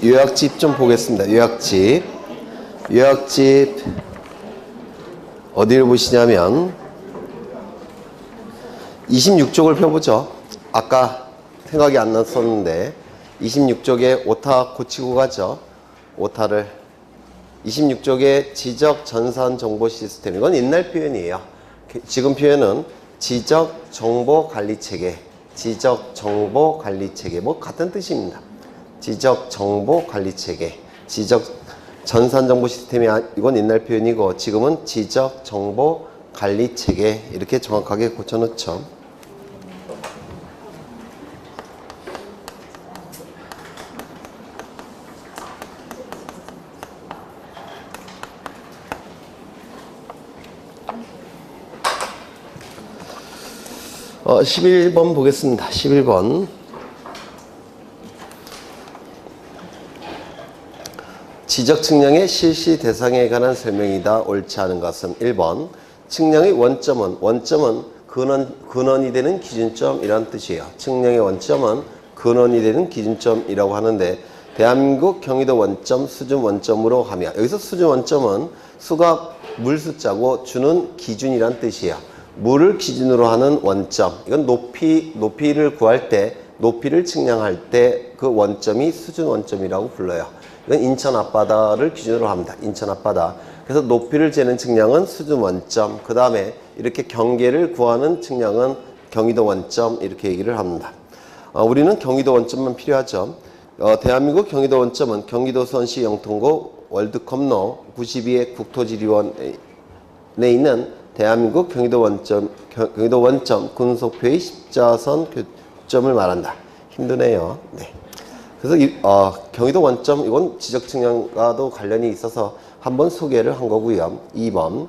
요약집 좀 보겠습니다. 요약집 어디를 보시냐면 26쪽을 펴보죠. 아까 생각이 안 났었는데 26쪽에 오타 고치고 가죠. 오타를 26쪽에 지적 전산 정보 시스템, 이건 옛날 표현이에요. 지금 표현은 지적 정보 관리 체계, 지적 정보 관리 체계, 뭐 같은 뜻입니다. 지적 정보 관리 체계, 지적 전산 정보 시스템이 이건 옛날 표현이고 지금은 지적 정보 관리 체계, 이렇게 정확하게 고쳐 놓죠. 11번 보겠습니다. 11번. 지적 측량의 실시 대상에 관한 설명이다. 옳지 않은 것은 1번. 측량의 원점은 근원이 되는 기준점이라는 뜻이에요. 측량의 원점은 근원이 되는 기준점이라고 하는데 대한민국 경기도 원점, 수준 원점으로 하며, 여기서 수준 원점은 수가 물 숫자고 주는 기준이란 뜻이에요. 물을 기준으로 하는 원점, 이건 높이를 구할 때, 높이를 측량할 때 그 원점이 수준 원점이라고 불러요. 이건 인천 앞바다를 기준으로 합니다. 인천 앞바다. 그래서 높이를 재는 측량은 수준 원점, 그 다음에 이렇게 경계를 구하는 측량은 경기도 원점, 이렇게 얘기를 합니다. 우리는 경기도 원점만 필요하죠. 대한민국 경기도 원점은 경기도 수원시 영통구 월드컵로 92의 국토지리원에 있는 대한민국 경기도 원점 군속표의 십자선 교점을 말한다. 힘드네요. 네. 그래서 경기도 원점, 이건 지적 측량과도 관련이 있어서 한번 소개를 한 거고요. 2번.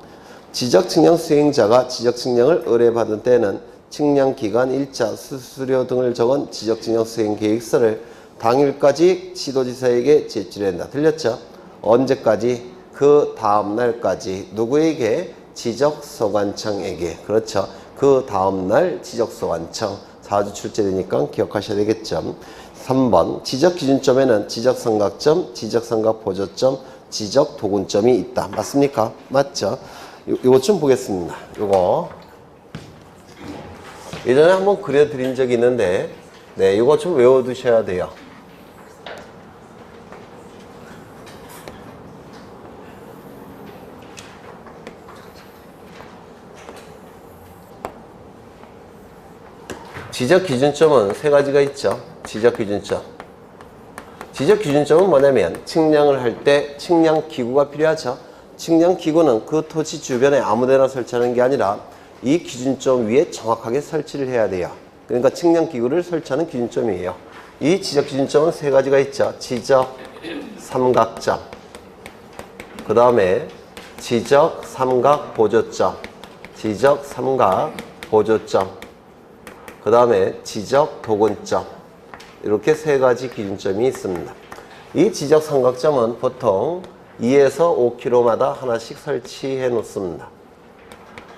지적 측량 수행자가 지적 측량을 의뢰받은 때는 측량 기간, 일자, 수수료 등을 적은 지적 측량 수행 계획서를 당일까지 지도지사에게 제출한다. 들렸죠? 언제까지? 그 다음 날까지. 누구에게? 지적소관청에게. 그렇죠. 그 다음날 지적소관청. 4주 출제되니까 기억하셔야 되겠죠. 3번. 지적기준점에는 지적삼각점, 지적삼각보조점, 지적도군점이 있다. 맞습니까? 맞죠? 이거 좀 보겠습니다. 이거 예전에 한번 그려드린 적이 있는데, 네, 이거 좀 외워두셔야 돼요. 지적기준점은 세 가지가 있죠. 지적기준점. 지적기준점은 뭐냐면 측량을 할 때 측량기구가 필요하죠. 측량기구는 그 토지 주변에 아무데나 설치하는 게 아니라 이 기준점 위에 정확하게 설치를 해야 돼요. 그러니까 측량기구를 설치하는 기준점이에요. 이 지적기준점은 세 가지가 있죠. 지적삼각점, 그 다음에 지적삼각보조점, 지적삼각보조점, 그 다음에 지적도군점, 이렇게 세 가지 기준점이 있습니다. 이 지적삼각점은 보통 2에서 5km마다 하나씩 설치해 놓습니다.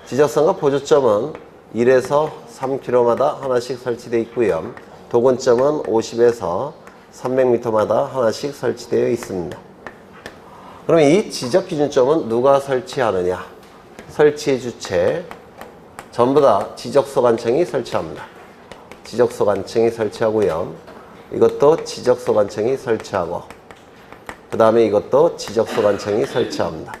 지적삼각보조점은 1에서 3km마다 하나씩 설치되어 있고요. 도군점은 50에서 300m마다 하나씩 설치되어 있습니다. 그러면 이 지적기준점은 누가 설치하느냐? 설치의 주체, 전부 다 지적소관청이 설치합니다. 지적소관청이 설치하고요. 이것도 지적소관청이 설치하고, 그 다음에 이것도 지적소관청이 설치합니다.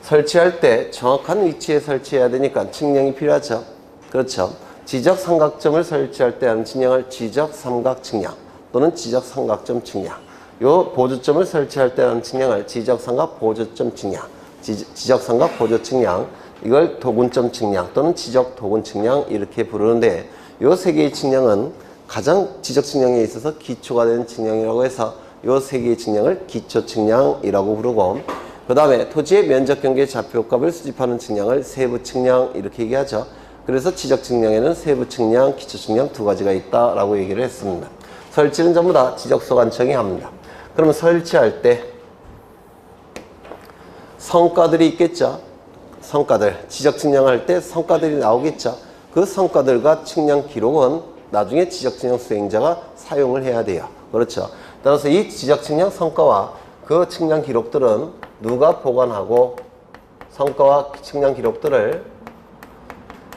설치할 때 정확한 위치에 설치해야 되니까 측량이 필요하죠. 그렇죠. 지적삼각점을 설치할 때 하는 측량을 지적삼각측량 또는 지적삼각점 측량, 요 보조점을 설치할 때 하는 측량을 지적삼각보조점 측량, 지적삼각 보조측량, 이걸 도군점 측량 또는 지적도군 측량, 이렇게 부르는데 요 세 개의 측량은 가장 지적 측량에 있어서 기초가 되는 측량이라고 해서 요 세 개의 측량을 기초 측량이라고 부르고, 그 다음에 토지의 면적 경계 좌표값을 수집하는 측량을 세부 측량, 이렇게 얘기하죠. 그래서 지적 측량에는 세부 측량, 기초 측량 두 가지가 있다라고 얘기를 했습니다. 설치는 전부 다 지적소관청이 합니다. 그러면 설치할 때 성과들이 있겠죠. 성과들, 지적 측량할 때 성과들이 나오겠죠. 그 성과들과 측량 기록은 나중에 지적측량 수행자가 사용을 해야 돼요. 그렇죠. 따라서 이 지적측량 성과와 그 측량 기록들은 누가 보관하고, 성과와 측량 기록들을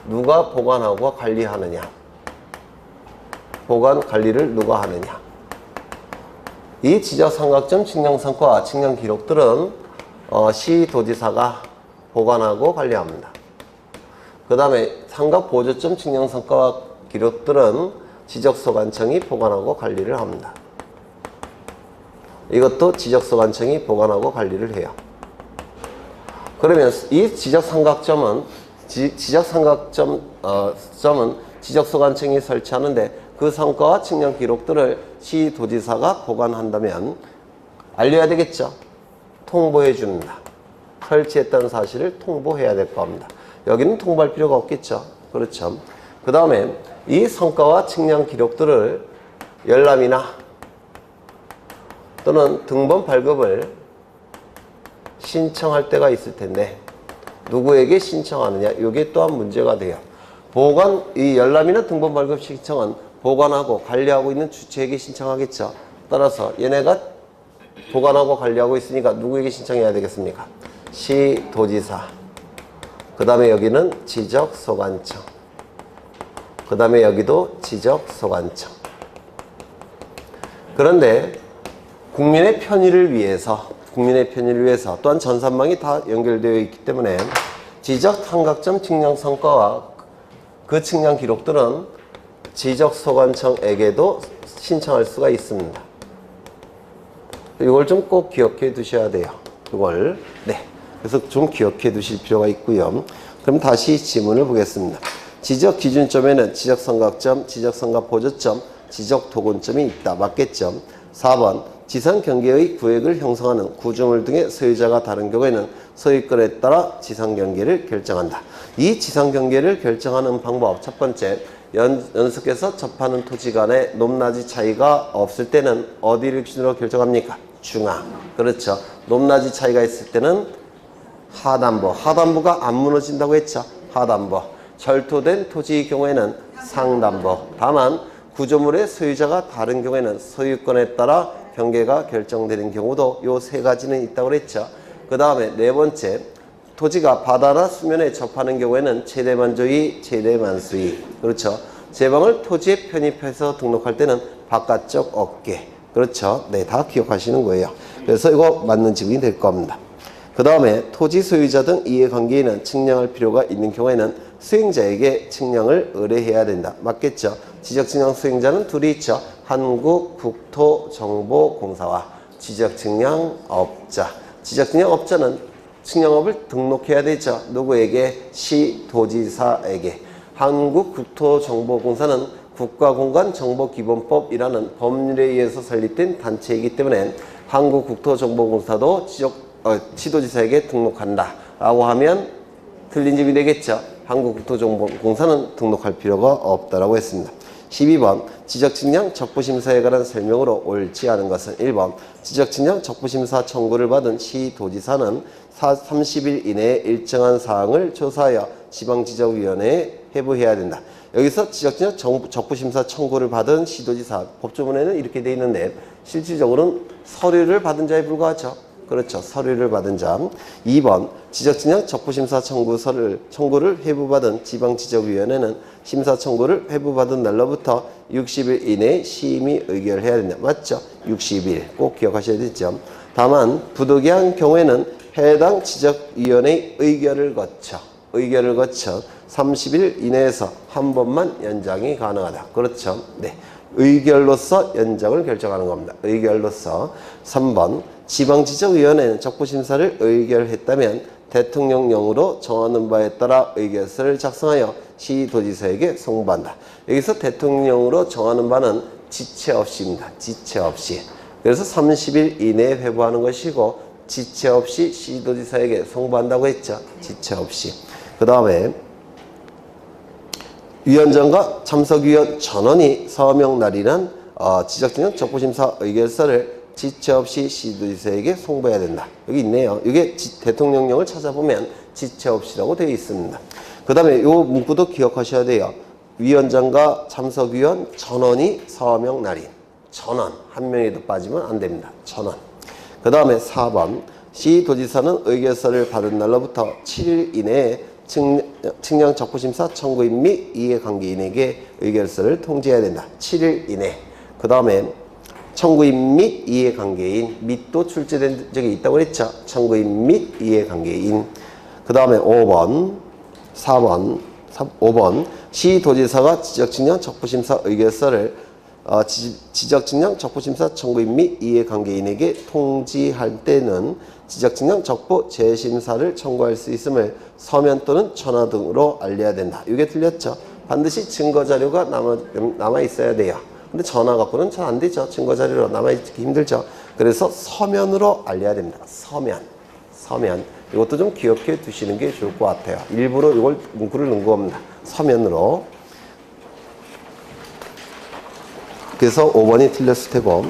누가 보관하고 관리하느냐, 보관 관리를 누가 하느냐. 이 지적삼각점 측량 성과와 측량 기록들은 시도지사가 보관하고 관리합니다. 그 다음에 삼각보조점 측량 성과와 기록들은 지적소관청이 보관하고 관리를 합니다. 이것도 지적소관청이 보관하고 관리를 해요. 그러면 이 지적삼각점은 지적소관청이 설치하는데 그 성과와 측량 기록들을 시도지사가 보관한다면 알려야 되겠죠. 통보해 줍니다. 설치했다는 사실을 통보해야 될 겁니다. 여기는 통보할 필요가 없겠죠. 그렇죠. 그 다음에 이 성과와 측량 기록들을 열람이나 또는 등본 발급을 신청할 때가 있을 텐데 누구에게 신청하느냐, 이게 또한 문제가 돼요. 이 열람이나 등본 발급 신청은 보관하고 관리하고 있는 주체에게 신청하겠죠. 따라서 얘네가 보관하고 관리하고 있으니까 누구에게 신청해야 되겠습니까? 시도지사. 그 다음에 여기는 지적소관청. 그 다음에 여기도 지적소관청. 그런데 국민의 편의를 위해서 또한 전산망이 다 연결되어 있기 때문에 지적삼각점 측량 성과와 그 측량 기록들은 지적소관청에게도 신청할 수가 있습니다. 이걸 좀 꼭 기억해 두셔야 돼요. 이걸. 네. 그래서 좀 기억해 두실 필요가 있고요. 그럼 다시 지문을 보겠습니다. 지적기준점에는 지적삼각점, 지적삼각보조점, 지적도군점이 있다. 맞겠죠? 4번. 지상경계의 구획을 형성하는 구조물 등의 소유자가 다른 경우에는 소유권에 따라 지상경계를 결정한다. 이 지상경계를 결정하는 방법, 첫 번째, 연속해서 접하는 토지 간의 높낮이 차이가 없을 때는 어디를 기준으로 결정합니까? 중앙. 그렇죠. 높낮이 차이가 있을 때는 하단부. 하단부가 안 무너진다고 했죠. 하단부. 절토된 토지의 경우에는 상단부. 다만 구조물의 소유자가 다른 경우에는 소유권에 따라 경계가 결정되는 경우도 요 세 가지는 있다고 그랬죠. 그 다음에 네 번째, 토지가 바다나 수면에 접하는 경우에는 최대만조위, 최대만수위. 그렇죠. 제방을 토지에 편입해서 등록할 때는 바깥쪽 어깨. 그렇죠. 네, 다 기억하시는 거예요. 그래서 이거 맞는 지문이 될 겁니다. 그 다음에 토지 소유자 등 이해관계인은 측량할 필요가 있는 경우에는 수행자에게 측량을 의뢰해야 된다. 맞겠죠? 지적측량 수행자는 둘이 있죠. 한국국토정보공사와 지적측량업자. 지적측량업자는 측량업을 등록해야 되죠. 누구에게? 시도지사에게. 한국국토정보공사는 국가공간정보기본법이라는 법률에 의해서 설립된 단체이기 때문에 한국국토정보공사도 시도지사에게 등록한다 라고 하면 틀린 점이 되겠죠. 한국국토정보공사는 등록할 필요가 없다라고 했습니다. 12번 지적측량 적부심사에 관한 설명으로 옳지 않은 것은 1번 지적측량 적부심사 청구를 받은 시도지사는 30일 이내에 일정한 사항을 조사하여 지방지적위원회에 회부해야 된다. 여기서 지적측량 적부심사 청구를 받은 시도지사, 법조문에는 이렇게 되어 있는데 실질적으로는 서류를 받은 자에 불과하죠. 그렇죠. 서류를 받은 자. 2번 지적측량 적부심사 청구를 회부받은 지방지적위원회는 심사 청구를 회부받은 날로부터 60일 이내에 심의 의결해야 된다. 맞죠? 60일 꼭 기억하셔야 되죠. 다만 부득이한 경우에는 해당 지적위원회의 의결을 거쳐 30일 이내에서 한 번만 연장이 가능하다. 그렇죠? 네. 의결로서 연장을 결정하는 겁니다. 의결로서. 3번 지방지적위원회는 적부심사를 의결했다면 대통령령으로 정하는 바에 따라 의결서를 작성하여 시도지사에게 송부한다. 여기서 대통령령으로 정하는 바는 지체 없이입니다. 지체 없이. 그래서 30일 이내에 회부하는 것이고 지체 없이 시도지사에게 송부한다고 했죠. 지체 없이. 그 다음에 위원장과 참석위원 전원이 서명 날이란 지적측량 적부심사 의결서를 지체 없이 시도지사에게 송부해야 된다. 여기 있네요. 이게 대통령령을 찾아보면 지체 없이라고 되어 있습니다. 그 다음에 요 문구도 기억하셔야 돼요. 위원장과 참석위원 전원이 서명 날인. 전원. 한 명이도 빠지면 안 됩니다. 전원. 그 다음에 4번. 시도지사는 의결서를 받은 날로부터 7일 이내에 측량 적부심사 청구인 및 이해관계인에게 의결서를 통지해야 된다. 7일 이내. 그 다음에 청구인 및 이해관계인 및도 출제된 적이 있다고 그랬죠. 청구인 및 이해관계인. 그 다음에 5번, 5번 시도지사가 지적측량 적부심사 의결서를 지적측량 적부심사 청구인 및 이해관계인에게 통지할 때는 지적측량 적부 재심사를 청구할 수 있음을 서면 또는 전화 등으로 알려야 된다. 이게 틀렸죠. 반드시 증거자료가 남아 있어야 돼요. 근데 전화 갖고는 잘 안 되죠. 증거자료로 남아있기 힘들죠. 그래서 서면으로 알려야 됩니다. 서면. 이것도 좀 기억해 두시는 게 좋을 것 같아요. 일부러 이걸 문구를 넣은 겁니다. 서면으로. 그래서 5번이 틀렸을 테고.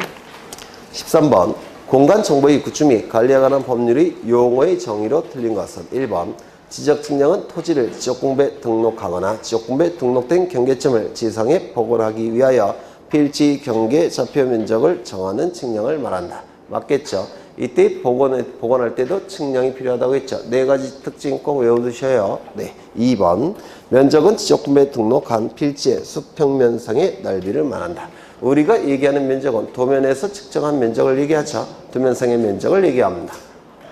13번. 공간정보의 구축 및 관리에 관한 법률의 용어의 정의로 틀린 것은 1번. 지적측량은 토지를 지적공부에 등록하거나 지적공부에 등록된 경계점을 지상에 복원하기 위하여 필지 경계 좌표 면적을 정하는 측량을 말한다. 맞겠죠? 이때 복원할 때도 측량이 필요하다고 했죠. 네 가지 특징 꼭 외워두셔요. 네. 2번. 면적은 지적공부에 등록한 필지의 수평면상의 넓이를 말한다. 우리가 얘기하는 면적은 도면에서 측정한 면적을 얘기하죠. 도면상의 면적을 얘기합니다.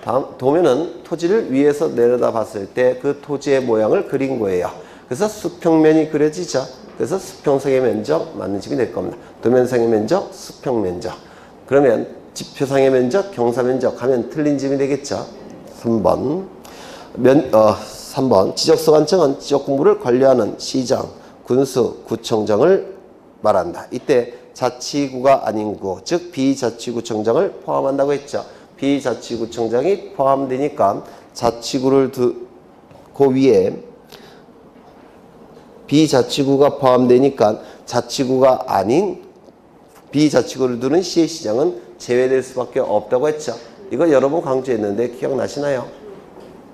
다음, 도면은 토지를 위에서 내려다 봤을 때 그 토지의 모양을 그린 거예요. 그래서 수평면이 그려지죠. 그래서 수평상의 면적 맞는 집이 될 겁니다. 도면상의 면적, 수평면적. 그러면 지표상의 면적, 경사면적 하면 틀린 집이 되겠죠. 3번. 3번. 지적소관청은 지적공부를 관리하는 시장, 군수, 구청장을 말한다. 이때 자치구가 아닌 구, 즉 비자치구청장을 포함한다고 했죠. 비자치구청장이 포함되니까 자치구를 그 위에 비자치구가 포함되니까 자치구가 아닌 비자치구를 두는 시의 시장은 제외될 수밖에 없다고 했죠. 이거 여러 번 강조했는데 기억나시나요?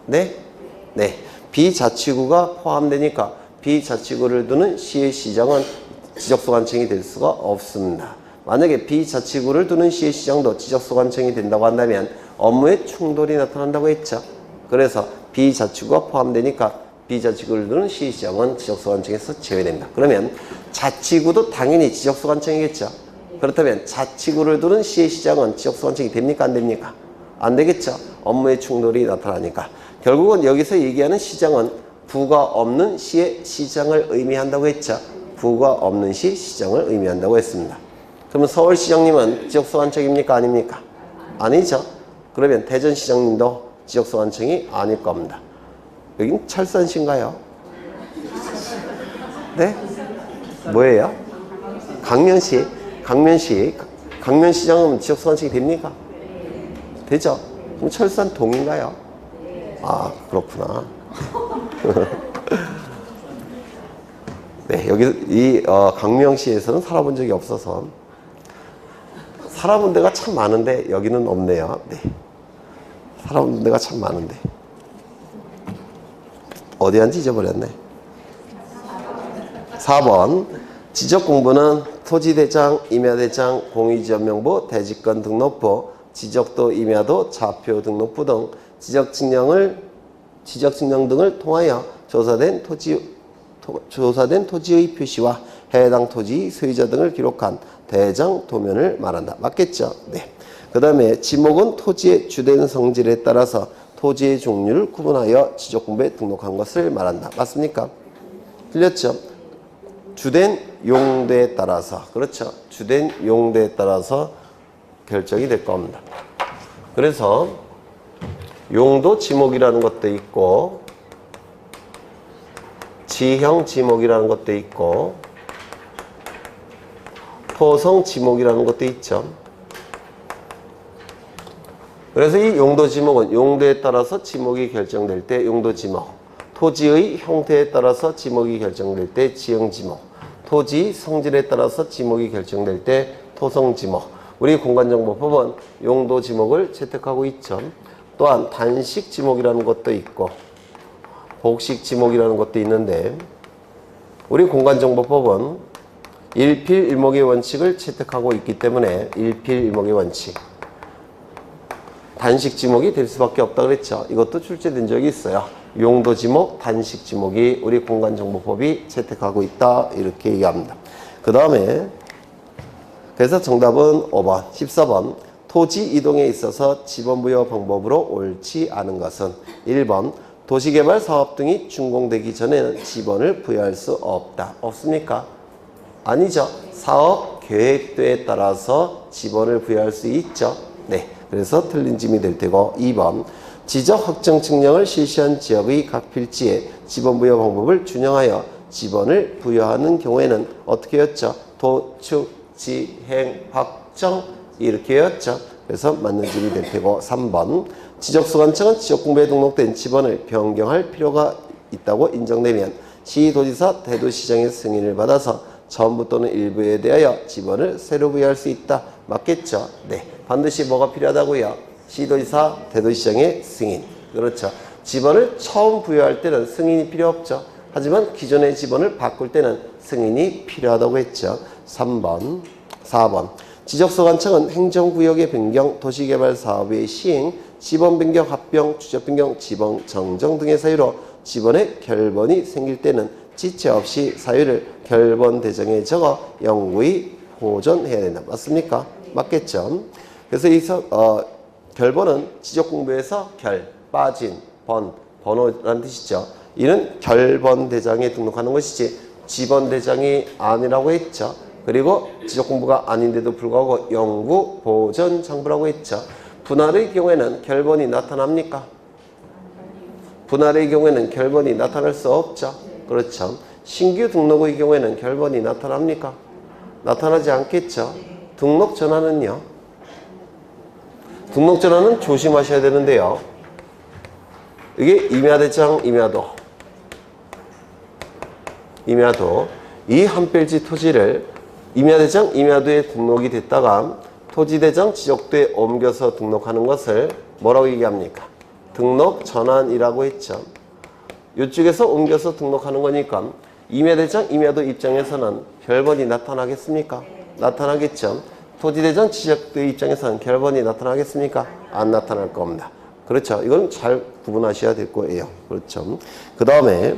네? 네. 비자치구가 포함되니까 비자치구를 두는 시의 시장은 지적소관청이 될 수가 없습니다. 만약에 비자치구를 두는 시의 시장도 지적소관청이 된다고 한다면 업무에 충돌이 나타난다고 했죠. 그래서 비자치구가 포함되니까 비자치구를 두는 시의 시장은 지적소관청에서 제외됩니다. 그러면 자치구도 당연히 지적소관청이겠죠. 그렇다면 자치구를 두는 시의 시장은 지적소관청이 됩니까? 안 됩니까? 안 되겠죠. 업무의 충돌이 나타나니까. 결국은 여기서 얘기하는 시장은 부가 없는 시의 시장을 의미한다고 했죠. 부가 없는 시 시장을 의미한다고 했습니다. 그러면 서울시장님은 지적소관청입니까? 아닙니까? 아니죠. 그러면 대전시장님도 지적소관청이 아닐 겁니다. 여긴 철산시인가요? 네? 뭐예요? 강면시장은 지적소관청이 됩니까? 되죠. 그럼 철산동인가요? 아, 그렇구나. 네, 여기 강명시에서는 살아본 적이 없어서 살아본 데가 참 많은데 여기는 없네요. 네, 살아본 데가 참 많은데 어디 한지 잊어버렸네. 4번. 지적공부는 토지대장, 임야대장, 공유지역명부, 대지권 등록부, 지적도, 임야도, 좌표 등록부 등 지적측량 등을 통하여 조사된 토지의 표시와 해당 토지 소유자 등을 기록한 대장 도면을 말한다. 맞겠죠? 네. 그 다음에 지목은 토지의 주된 성질에 따라서 토지의 종류를 구분하여 지적공부에 등록한 것을 말한다. 맞습니까? 틀렸죠? 주된 용도에 따라서, 그렇죠? 주된 용도에 따라서 결정이 될 겁니다. 그래서 용도 지목이라는 것도 있고 지형 지목이라는 것도 있고 토성 지목이라는 것도 있죠. 그래서 이 용도 지목은 용도에 따라서 지목이 결정될 때 용도 지목, 토지의 형태에 따라서 지목이 결정될 때 지형 지목, 토지 성질에 따라서 지목이 결정될 때 토성 지목. 우리 공간정보법은 용도 지목을 채택하고 있죠. 또한 단식 지목이라는 것도 있고 복식 지목이라는 것도 있는데 우리 공간정보법은 일필일목의 원칙을 채택하고 있기 때문에 일필일목의 원칙 단식 지목이 될 수밖에 없다 그랬죠. 이것도 출제된 적이 있어요. 용도 지목, 단식 지목이 우리 공간정보법이 채택하고 있다 이렇게 얘기합니다. 그 다음에 그래서 정답은 5번, 14번 토지 이동에 있어서 지번 부여 방법으로 옳지 않은 것은 1번 도시개발 사업 등이 준공되기 전에는 지번을 부여할 수 없다. 없습니까? 아니죠. 사업 계획도에 따라서 지번을 부여할 수 있죠. 네. 그래서 틀린 짐이 될 테고 2번 지적 확정 측량을 실시한 지역의 각 필지에 지번 부여 방법을 준용하여 지번을 부여하는 경우에는 어떻게 였죠? 도축, 지행, 확정 이렇게 였죠. 그래서 맞는 짐이 될 테고 3번 지적소관청은 지역공부에 등록된 지번을 변경할 필요가 있다고 인정되면 시도지사, 대도시장의 승인을 받아서 전부 또는 일부에 대하여 지번을 새로 부여할 수 있다. 맞겠죠? 네. 반드시 뭐가 필요하다고요? 시도지사, 대도시장의 승인. 그렇죠. 지번을 처음 부여할 때는 승인이 필요 없죠. 하지만 기존의 지번을 바꿀 때는 승인이 필요하다고 했죠. 3번, 4번. 지적소관청은 행정구역의 변경, 도시개발 사업의 시행, 지번 변경, 합병, 주적 변경, 지번 정정 등의 사유로 지번에 결번이 생길 때는 지체 없이 사유를 결번 대정에 적어 영구히 보존해야 된다. 맞습니까? 맞겠죠? 그래서 이 결번은 지적공부에서 결, 빠진, 번, 번호라는 뜻이죠. 이는 결번 대장에 등록하는 것이지 지번 대장이 아니라고 했죠. 그리고 지적공부가 아닌데도 불구하고 영구 보존 장부라고 했죠. 분할의 경우에는 결번이 나타납니까? 분할의 경우에는 결번이 나타날 수 없죠. 그렇죠. 신규 등록의 경우에는 결번이 나타납니까? 나타나지 않겠죠. 등록 전환은요. 등록 전환은 조심하셔야 되는데요. 이게 임야대장, 임야도 이 한 필지 토지를 임야대장, 임야도에 등록이 됐다가 토지대장 지적도에 옮겨서 등록하는 것을 뭐라고 얘기합니까? 등록 전환이라고 했죠. 이쪽에서 옮겨서 등록하는 거니까 임야대장, 임야도 입장에서는 결번이 나타나겠습니까? 나타나겠죠. 토지대장, 지적도 입장에서는 결번이 나타나겠습니까? 안 나타날 겁니다. 그렇죠. 이건 잘 구분하셔야 될 거예요. 그렇죠. 그 다음에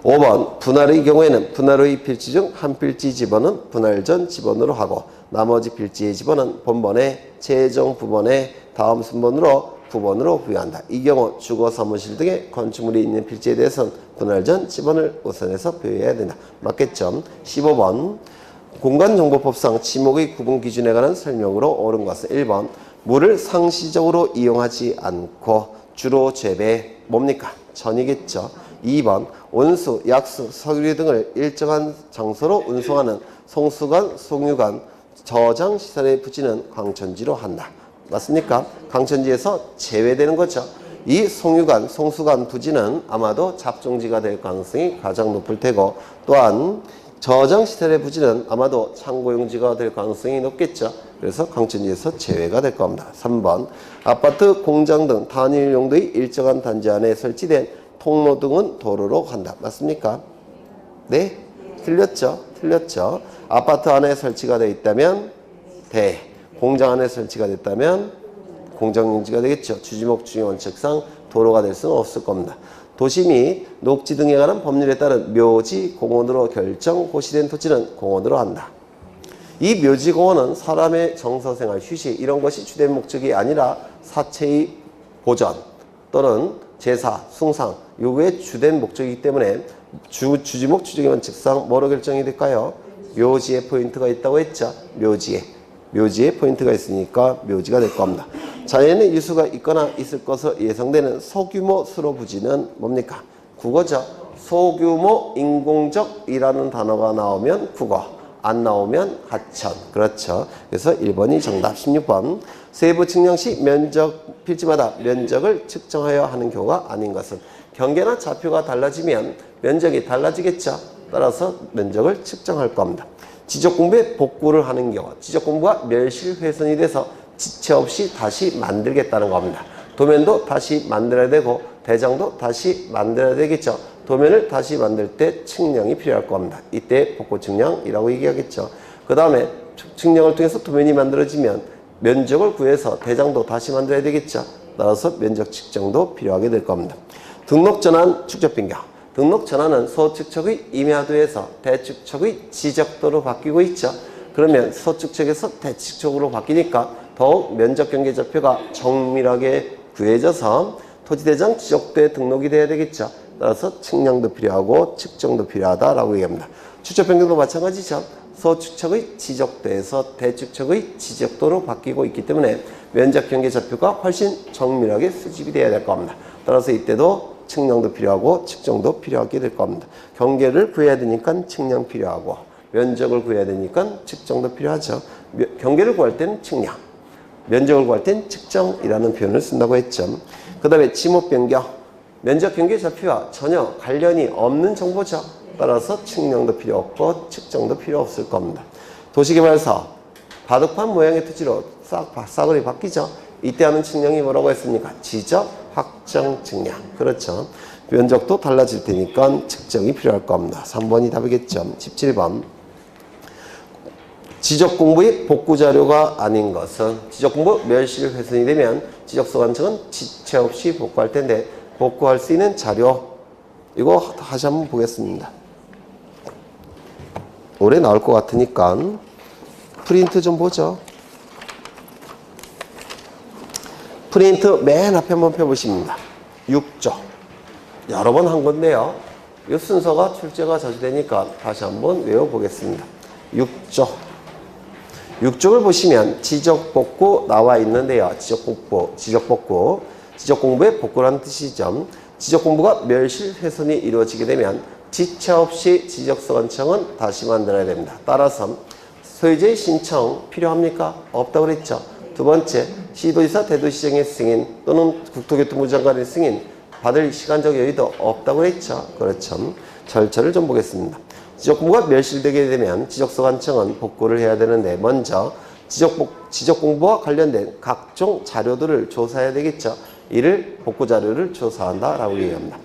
5번 분할의 경우에는 분할의 필지 중 한 필지 지번은 분할 전 지번으로 하고 나머지 필지의 지번은 본번에 최종 부번에 다음 순번으로 부번으로 부여한다. 이 경우 주거 사무실 등의 건축물이 있는 필지에 대해서는 분할 전 지번을 우선해서 부여해야 된다. 맞겠죠? 15번 공간정보법상 지목의 구분 기준에 관한 설명으로 옳은 것은 1번 물을 상시적으로 이용하지 않고 주로 재배 뭡니까? 전이겠죠. 2번 온수, 약수, 석유 등을 일정한 장소로 운송하는 송수관, 송유관, 저장시설의 부지는 광천지로 한다. 맞습니까? 광천지에서 제외되는 거죠. 이 송유관, 송수관 부지는 아마도 잡종지가 될 가능성이 가장 높을 테고 또한 저장시설의 부지는 아마도 창고용지가 될 가능성이 높겠죠. 그래서 광천지에서 제외가 될 겁니다. 3번 아파트, 공장 등 단일 용도의 일정한 단지 안에 설치된 통로 등은 도로로 간다. 맞습니까? 네? 틀렸죠? 틀렸죠? 아파트 안에 설치가 되어 있다면 대, 공장 안에 설치가 됐다면 공장용지가 되겠죠. 주지목 주의 원칙상 도로가 될 수는 없을 겁니다. 도시 및 녹지 등에 관한 법률에 따른 묘지, 공원으로 결정, 고시된 토지는 공원으로 한다. 이 묘지, 공원은 사람의 정서생활, 휴식 이런 것이 주된 목적이 아니라 사체의 보전 또는 제사, 숭상 요구의 주된 목적이기 때문에 주지목 주적의 원칙상 뭐로 결정이 될까요? 묘지에 포인트가 있다고 했죠. 묘지에 포인트가 있으니까 묘지가 될 겁니다. 자연의 유수가 있거나 있을 것으로 예상되는 소규모 수로 부지는 뭡니까? 국어죠. 소규모 인공적이라는 단어가 나오면 국어, 안 나오면 하천. 그렇죠. 그래서 1번이 정답. 16번 세부 측량 시 면적 필지마다 면적을 측정하여 하는 경우가 아닌 것은 경계나 좌표가 달라지면 면적이 달라지겠죠. 따라서 면적을 측정할 겁니다. 지적공부에 복구를 하는 경우 지적공부가 멸실훼손이 돼서 지체 없이 다시 만들겠다는 겁니다. 도면도 다시 만들어야 되고 대장도 다시 만들어야 되겠죠. 도면을 다시 만들 때 측량이 필요할 겁니다. 이때 복구 측량이라고 얘기하겠죠. 그 다음에 측량을 통해서 도면이 만들어지면 면적을 구해서 대장도 다시 만들어야 되겠죠. 따라서 면적 측정도 필요하게 될 겁니다. 등록 전환 축적 변경. 등록 전환은 소축척의 임야도에서 대축척의 지적도로 바뀌고 있죠. 그러면 소축척에서 대축척으로 바뀌니까 더욱 면적 경계 좌표가 정밀하게 구해져서 토지대장 지적도에 등록이 돼야 되겠죠. 따라서 측량도 필요하고 측정도 필요하다라고 얘기합니다. 축적 변경도 마찬가지죠. 소축척의 지적도에서 대축척의 지적도로 바뀌고 있기 때문에 면적 경계 좌표가 훨씬 정밀하게 수집이 돼야 될 겁니다. 따라서 이때도 측량도 필요하고 측정도 필요하게 될 겁니다. 경계를 구해야 되니까 측량 필요하고 면적을 구해야 되니까 측정도 필요하죠. 경계를 구할 때는 측량, 면적을 구할 때는 측정이라는 표현을 쓴다고 했죠. 그 다음에 지목 변경, 면적 경계 좌표와 전혀 관련이 없는 정보죠. 따라서 측량도 필요 없고 측정도 필요 없을 겁니다. 도시개발사 바둑판 모양의 토지로 싸그리 바뀌죠. 이때 하는 측량이 뭐라고 했습니까? 지적, 확정, 측량. 그렇죠. 면적도 달라질 테니까 측정이 필요할 겁니다. 3번이 답이겠죠. 17번. 지적공부의 복구자료가 아닌 것은 지적공부 멸실 훼손이 되면 지적소관청은 지체 없이 복구할 텐데 복구할 수 있는 자료 이거 다시 한번 보겠습니다. 올해 나올 것 같으니까 프린트 좀 보죠. 프린트 맨 앞에 한번 펴보십니다. 6조. 여러 번 한 건데요. 이 순서가 출제가 자주 되니까 다시 한번 외워보겠습니다. 6조. 6쪽을 보시면 지적복구 나와 있는데요. 지적복구. 지적공부의 복구라는 뜻이죠. 지적공부가 멸실 훼손이 이루어지게 되면 지체 없이 지적소관청은 다시 만들어야 됩니다. 따라서 소유자의 신청 필요합니까? 없다고 그랬죠. 두 번째, 시도지사 대도시정의 승인 또는 국토교통부 장관의 승인 받을 시간적 여유도 없다고 그랬죠. 그렇죠. 절차를 좀 보겠습니다. 지적공부가 멸실되게 되면 지적소관청은 복구를 해야 되는데 먼저 지적공부와 관련된 각종 자료들을 조사해야 되겠죠. 이를 복구자료를 조사한다라고 얘기합니다.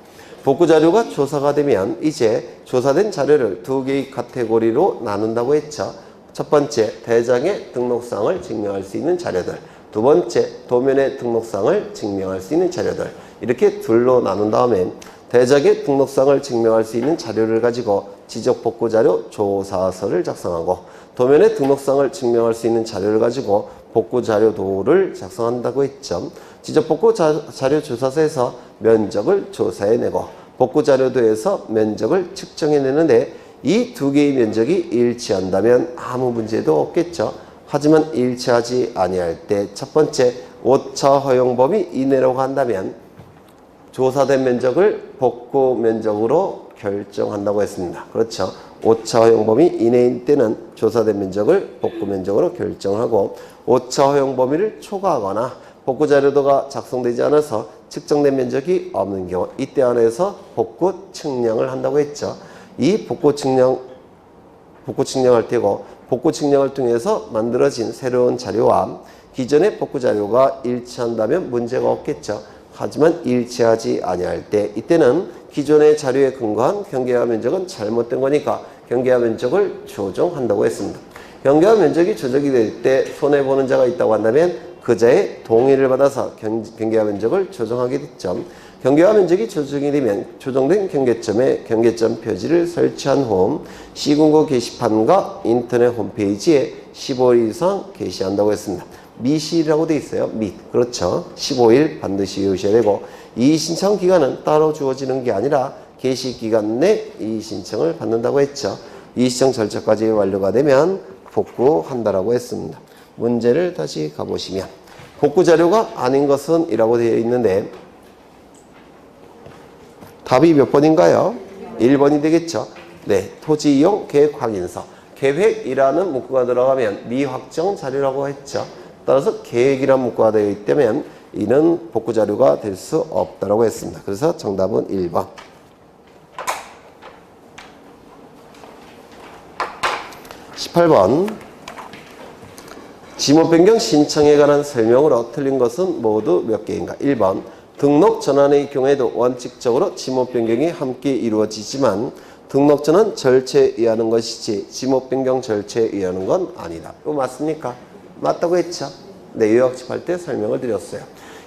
복구자료가 조사가 되면 이제 조사된 자료를 두 개의 카테고리로 나눈다고 했죠. 첫 번째, 대장의 등록상을 증명할 수 있는 자료들. 두 번째, 도면의 등록상을 증명할 수 있는 자료들. 이렇게 둘로 나눈 다음에 대장의 등록상을 증명할 수 있는 자료를 가지고 지적복구자료 조사서를 작성하고 도면의 등록상을 증명할 수 있는 자료를 가지고 복구자료도를 작성한다고 했죠. 지적복구 자료 조사서에서 면적을 조사해내고 복구자료도에서 면적을 측정해내는데 이 두 개의 면적이 일치한다면 아무 문제도 없겠죠. 하지만 일치하지 아니할 때 첫 번째, 오차 허용 범위 이내로 간다면 조사된 면적을 복구 면적으로 결정한다고 했습니다. 그렇죠. 오차 허용 범위 이내인 때는 조사된 면적을 복구 면적으로 결정하고 오차 허용 범위를 초과하거나 복구 자료도가 작성되지 않아서 측정된 면적이 없는 경우 이때 안에서 복구 측량을 한다고 했죠. 이 복구 측량할 때고 복구 측량을 통해서 만들어진 새로운 자료와 기존의 복구 자료가 일치한다면 문제가 없겠죠. 하지만 일치하지 아니할 때 이때는 기존의 자료에 근거한 경계화 면적은 잘못된 거니까 경계화 면적을 조정한다고 했습니다. 경계화 면적이 조정이 될 때 손해보는 자가 있다고 한다면 그 자의 동의를 받아서 경계화 면적을 조정하게 됐죠. 경계화 면적이 조정이 되면 조정된 경계점에 경계점 표지를 설치한 후 시군구 게시판과 인터넷 홈페이지에 15일 이상 게시한다고 했습니다. 미시라고 되어 있어요. 그렇죠. 15일 반드시 외우셔야 되고 이의 신청 기간은 따로 주어지는 게 아니라 게시 기간 내 이의 신청을 받는다고 했죠. 이의 신청 절차까지 완료가 되면 복구한다라고 했습니다. 문제를 다시 가보시면 복구 자료가 아닌 것은 이라고 되어 있는데 답이 몇 번인가요? 1번이 되겠죠. 네, 토지 이용 계획 확인서. 계획이라는 문구가 들어가면 미확정 자료라고 했죠. 따라서 계획이라는 문구가 되어 있다면 이는 복구 자료가 될 수 없다고 했습니다. 그래서 정답은 1번. 18번. 지목 변경 신청에 관한 설명으로 틀린 것은 모두 몇 개인가? 1번. 등록 전환의 경우에도 원칙적으로 지목 변경이 함께 이루어지지만 등록 전환 절차에 의하는 것이지 지목 변경 절차에 의하는 건 아니다. 이거 맞습니까? 맞다고 했죠. 네, 요약집할 때 설명을 드렸어요.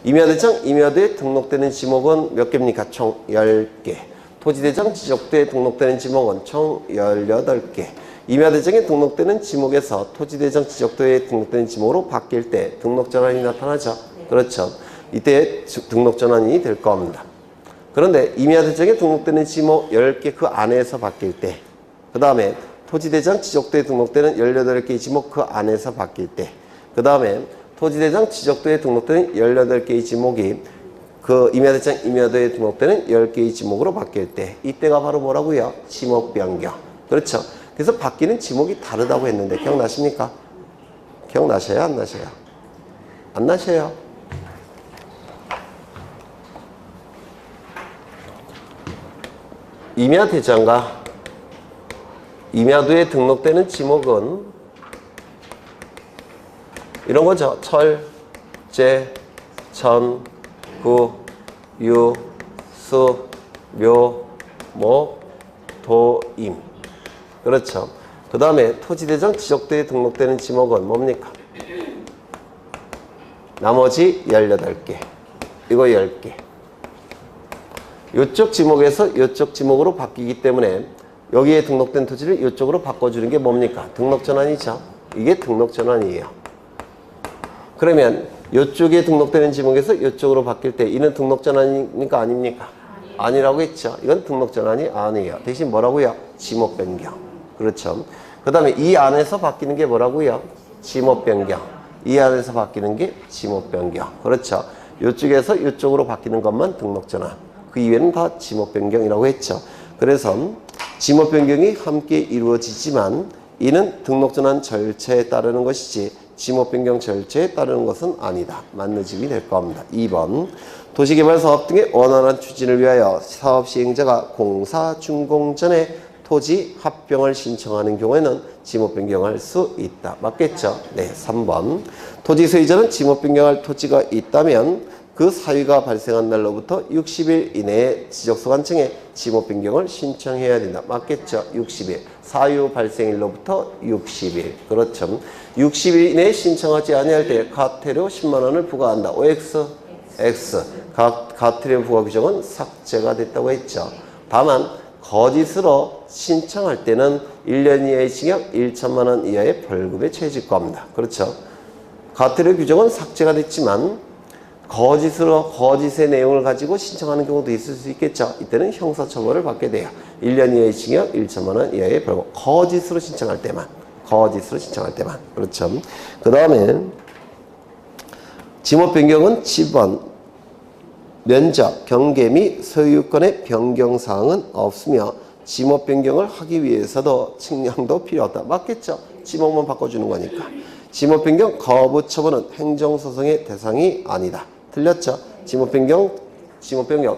임야대장, 임야도에 등록되는 지목은 몇 개입니까? 총 10개. 토지대장, 지적도에 등록되는 지목은 총 18개. 임야대장에 등록되는 지목에서 토지대장, 지적도에 등록되는 지목으로 바뀔 때 등록전환이 나타나죠. 그렇죠. 이때 등록전환이 될 겁니다. 그런데 임야대장에 등록되는 지목 10개 그 안에서 바뀔 때, 그 다음에 토지대장, 지적도에 등록되는 18개의 지목 그 안에서 바뀔 때, 그 다음에 토지대장, 지적도에 등록되는 18개의 지목이 그 임야대장, 임야도에 등록되는 10개의 지목으로 바뀔 때, 이때가 바로 뭐라고요? 지목 변경. 그렇죠. 그래서 바뀌는 지목이 다르다고 했는데 기억나십니까? 기억나셔요? 안 나셔요? 안 나셔요? 임야대장과 임야도에 등록되는 지목은 이런 거죠. 철, 제, 전, 구, 유, 수, 묘, 목, 도, 임. 그렇죠. 그 다음에 토지대장, 지적도에 등록되는 지목은 뭡니까? 나머지 18개. 이거 10개. 이쪽 지목에서 이쪽 지목으로 바뀌기 때문에 여기에 등록된 토지를 이쪽으로 바꿔주는 게 뭡니까? 등록전환이죠. 이게 등록전환이에요. 그러면 이쪽에 등록되는 지목에서 이쪽으로 바뀔 때 이는 등록전환입니까? 아닙니까? 아니라고 했죠. 이건 등록전환이 아니에요. 대신 뭐라고요? 지목 변경. 그렇죠. 그 다음에 이 안에서 바뀌는 게 뭐라고요? 지목 변경. 이 안에서 바뀌는 게 지목 변경. 그렇죠. 이쪽에서 이쪽으로 바뀌는 것만 등록전환. 그 이외에는 다 지목 변경이라고 했죠. 그래서 지목 변경이 함께 이루어지지만 이는 등록전환 절차에 따르는 것이지 지목 변경 절차에 따르는 것은 아니다. 맞는 집이 될 겁니다. 2번 도시개발 사업 등의 원활한 추진을 위하여 사업 시행자가 공사 준공 전에 토지 합병을 신청하는 경우에는 지목 변경할 수 있다. 맞겠죠? 네. 3번 토지 소유자는 지목 변경할 토지가 있다면 그 사유가 발생한 날로부터 60일 이내에 지적소관청에 지목 변경을 신청해야 된다. 맞겠죠? 60일. 사유 발생일로부터 60일. 그렇죠. 60일 이내에 신청하지 아니할 때 과태료 10만 원을 부과한다. OX, X. 과태료 부과 규정은 삭제가 됐다고 했죠. 다만 거짓으로 신청할 때는 1년 이하의 징역 1천만 원 이하의 벌금에 처해질 겁니다. 그렇죠. 과태료 규정은 삭제가 됐지만 거짓으로 거짓의 내용을 가지고 신청하는 경우도 있을 수 있겠죠. 이때는 형사처벌을 받게 돼요. 1년 이하의 징역 1천만 원 이하의 벌금. 거짓으로 신청할 때만. 거짓으로 신청할 때만. 그렇죠. 그 다음에 지목 변경은 10번 면적, 경계 및 소유권의 변경사항은 없으며 지목 변경을 하기 위해서도 측량도 필요 없다. 맞겠죠? 지목만 바꿔주는 거니까. 지목 변경 거부 처분은 행정소송의 대상이 아니다. 틀렸죠? 지목 변경,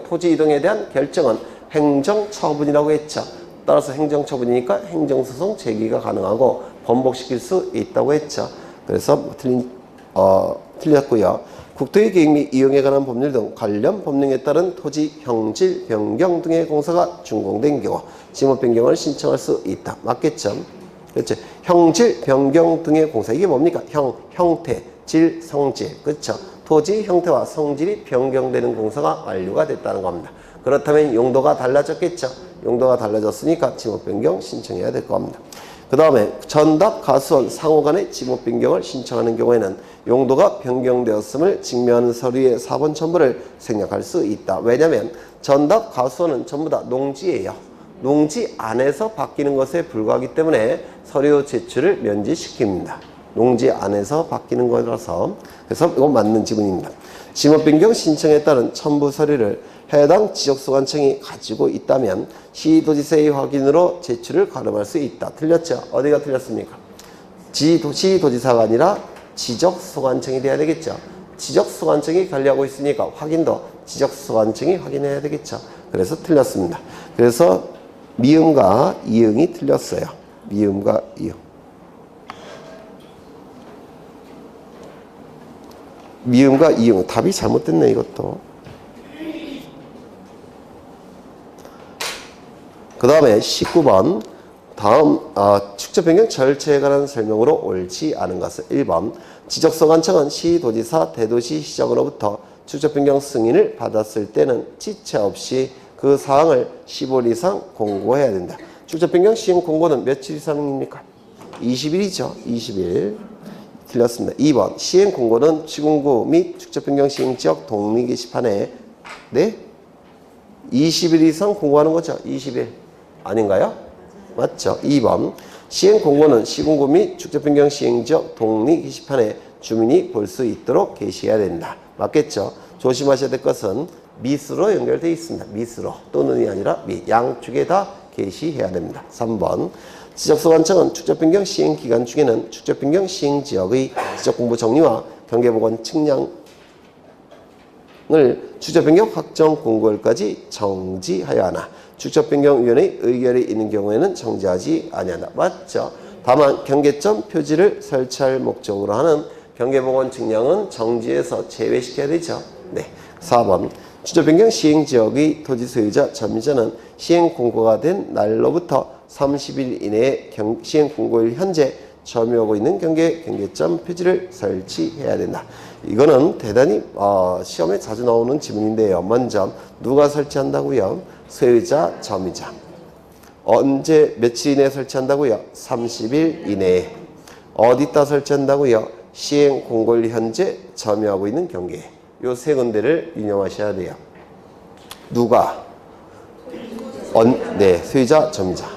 토지 이동에 대한 결정은 행정처분이라고 했죠. 따라서 행정처분이니까 행정소송 제기가 가능하고 번복시킬 수 있다고 했죠. 그래서 틀렸고요. 국토의 계획 및 이용에 관한 법률 등 관련 법령에 따른 토지 형질 변경 등의 공사가 준공된 경우 지목 변경을 신청할 수 있다. 맞겠죠? 그렇죠. 형질 변경 등의 공사 이게 뭡니까? 형태, 질, 성질. 그렇죠. 토지 형태와 성질이 변경되는 공사가 완료가 됐다는 겁니다. 그렇다면 용도가 달라졌겠죠. 용도가 달라졌으니까 지목 변경 신청해야 될 겁니다. 그 다음에 전답, 가수원, 상호 간의 지목 변경을 신청하는 경우에는 용도가 변경되었음을 증명하는 서류의 4번 첨부를 생략할 수 있다. 왜냐하면 전답, 가수원은 전부 다 농지예요. 농지 안에서 바뀌는 것에 불과하기 때문에 서류 제출을 면제시킵니다. 농지 안에서 바뀌는 거라서. 그래서 이건 맞는 지문입니다. 지목 변경 신청에 따른 첨부 서류를 해당 지적소관청이 가지고 있다면 시도지사의 확인으로 제출을 가름할 수 있다. 틀렸죠? 어디가 틀렸습니까? 시도지사가 아니라 지적소관청이 돼야 되겠죠. 지적소관청이 관리하고 있으니까 확인도 지적소관청이 확인해야 되겠죠. 그래서 틀렸습니다. 그래서 미음과 이응이 틀렸어요. 미음과 이응. 미음과 이응. 답이 잘못됐네 이것도. 그 다음에 19번 다음 축적 변경 절차에 관한 설명으로 옳지 않은 것은 1번 지적소관청은 시도지사 대도시 시장으로부터 축적 변경 승인을 받았을 때는 지체 없이 그 사항을 10일 이상 공고해야 된다. 축적 변경 시행 공고는 며칠 이상입니까? 20일이죠. 20일. 틀렸습니다. 2번 시행 공고는 시군구 및 축적 변경 시행 지역 동미 게시판에 20일 이상 공고하는 거죠. 20일. 아닌가요? 맞죠? 2번 시행 공고는 시군구 및 축적 변경 시행 지역 동리 게시판에 주민이 볼 수 있도록 게시해야 된다. 맞겠죠? 조심하셔야 될 것은 밑으로 연결되어 있습니다. 밑으로. 또는이 아니라 밑. 양쪽에 다 게시해야 됩니다. 3번 지적소관청은 축적 변경 시행 기간 중에는 축적 변경 시행 지역의 지적 공부 정리와 경계보건 측량을 축적 변경 확정 공고일까지 정지하여야 하나 축적 변경 위원회의 의결이 있는 경우에는 정지하지 아니한다. 맞죠? 다만 경계점 표지를 설치할 목적으로 하는 경계보건 측량은 정지해서 제외시켜야 되죠. 네. 4번 축적 변경 시행 지역의 토지 소유자 점유자는 시행 공고가 된 날로부터 30일 이내에 시행 공고일 현재 점유하고 있는 경계점 표지를 설치해야 된다. 이거는 대단히 시험에 자주 나오는 지문인데요. 먼저 누가 설치한다고요? 소유자, 점유자. 언제 며칠 이내에 설치한다고요? 30일 이내에. 어디다 설치한다고요? 시행 공고일 현재 점유하고 있는 경계. 요 세 군데를 유념하셔야 돼요. 누가? 네, 소유자, 점유자.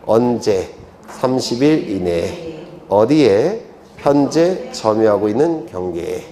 언제? 30일 이내에. 어디에? 현재 점유하고 있는 경계에.